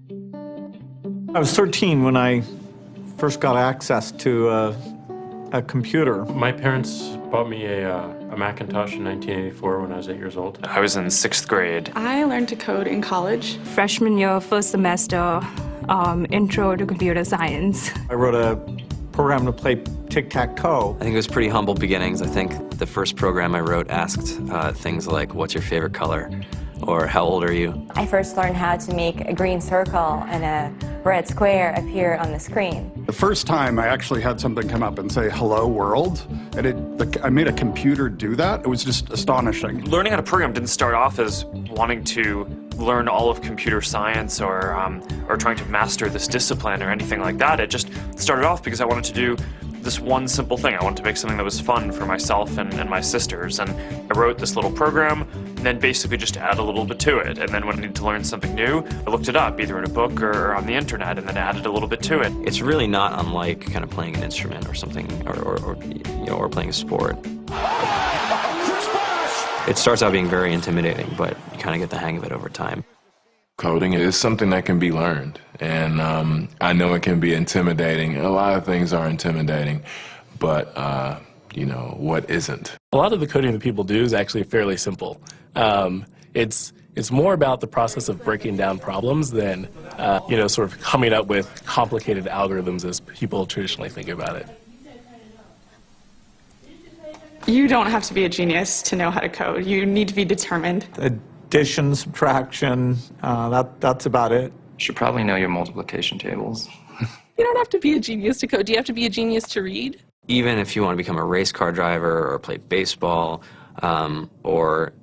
I was 13 when I first got access to a computer. My parents bought me a Macintosh in 1984 when I was 8 years old. I was in 6th grade. I learned to code in college. Freshman year, first semester, intro to computer science. I wrote a program to play tic-tac-toe. I think it was pretty humble beginnings. I think the first program I wrote asked things like, what's your favorite color? Or how old are you? I first learned how to make a green circle and a red square appear on the screen. The first time I actually had something come up and say, hello world, and I made a computer do that. It was just astonishing. Learning how to program didn't start off as wanting to learn all of computer science or trying to master this discipline or anything like that. It just started off because I wanted to do this one simple thing. I wanted to make something that was fun for myself and my sisters. And I wrote this little program and then basically just add a little bit to it. And then when I needed to learn something new, I looked it up either in a book or on the internet and then added a little bit to it. It's really not unlike kind of playing an instrument or something, or playing a sport. It starts out being very intimidating, but you kind of get the hang of it over time. Coding is something that can be learned, and I know it can be intimidating. A lot of things are intimidating, but you know, what isn't? A lot of the coding that people do is actually fairly simple. It's more about the process of breaking down problems than sort of coming up with complicated algorithms as people traditionally think about it. You don't have to be a genius to know how to code. You need to be determined. Addition, subtraction, that's about it. You should probably know your multiplication tables. You don't have to be a genius to code. Do you have to be a genius to read? Even if you want to become a race car driver or play baseball or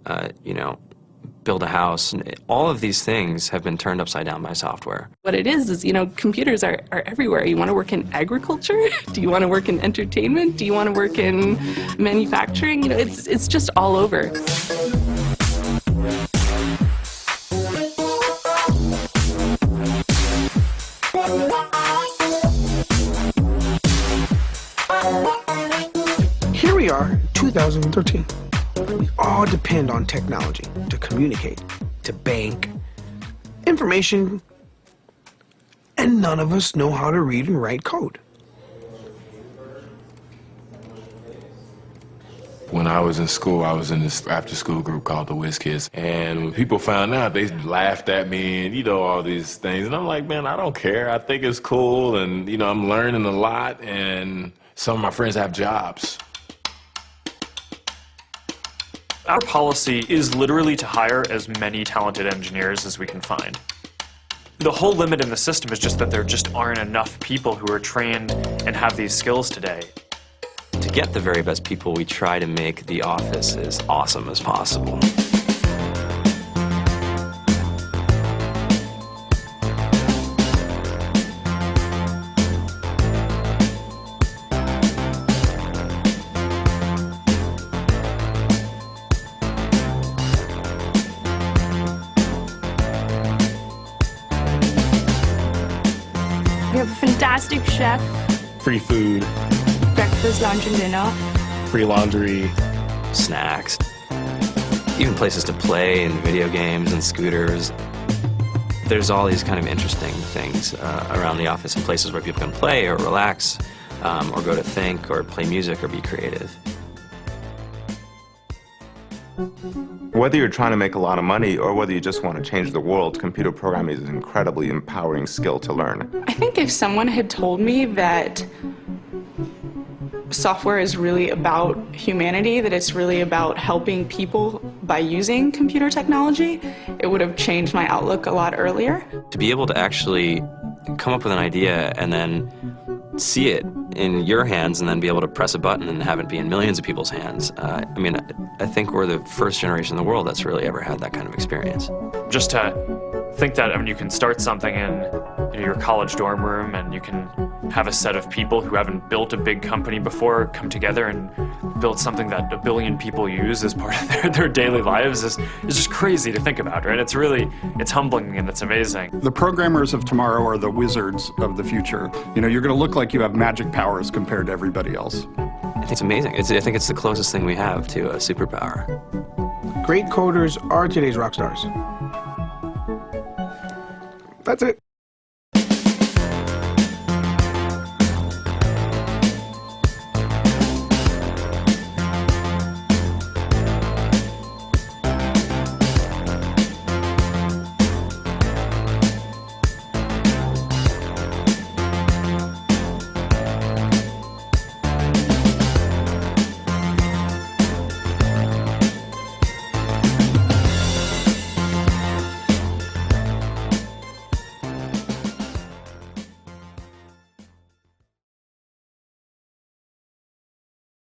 build a house, all of these things have been turned upside down by software. What it is, computers are everywhere. You want to work in agriculture? Do you want to work in entertainment? Do you want to work in manufacturing? It's just all over. Here we are, 2013. We all depend on technology to communicate, to bank, information, and none of us know how to read and write code. When I was in school, I was in this after-school group called the Whiz Kids, and when people found out, they laughed at me and, all these things. And I'm like, man, I don't care. I think it's cool, and, I'm learning a lot, and some of my friends have jobs. Our policy is literally to hire as many talented engineers as we can find. The whole limit in the system is just that there just aren't enough people who are trained and have these skills today. To get the very best people, we try to make the office as awesome as possible. We have a fantastic chef. Free food. Breakfast, lunch, and dinner. Free laundry. Snacks. Even places to play and video games and scooters. There's all these kind of interesting things around the office and places where people can play or relax or go to think or play music or be creative. Whether you're trying to make a lot of money or whether you just want to change the world, computer programming is an incredibly empowering skill to learn. I think if someone had told me that software is really about humanity, that it's really about helping people by using computer technology, it would have changed my outlook a lot earlier. To be able to actually come up with an idea and then see it in your hands and then be able to press a button and have it be in millions of people's hands. I think we're the first generation in the world that's really ever had that kind of experience. Just to think that, you can start something in your college dorm room and you can have a set of people who haven't built a big company before come together and build something that 1 billion people use as part of their daily lives is just crazy to think about, right? It's humbling and it's amazing. The programmers of tomorrow are the wizards of the future. You're going to look like you have magic powers compared to everybody else. I think it's amazing. I think it's the closest thing we have to a superpower. Great coders are today's rock stars. That's it.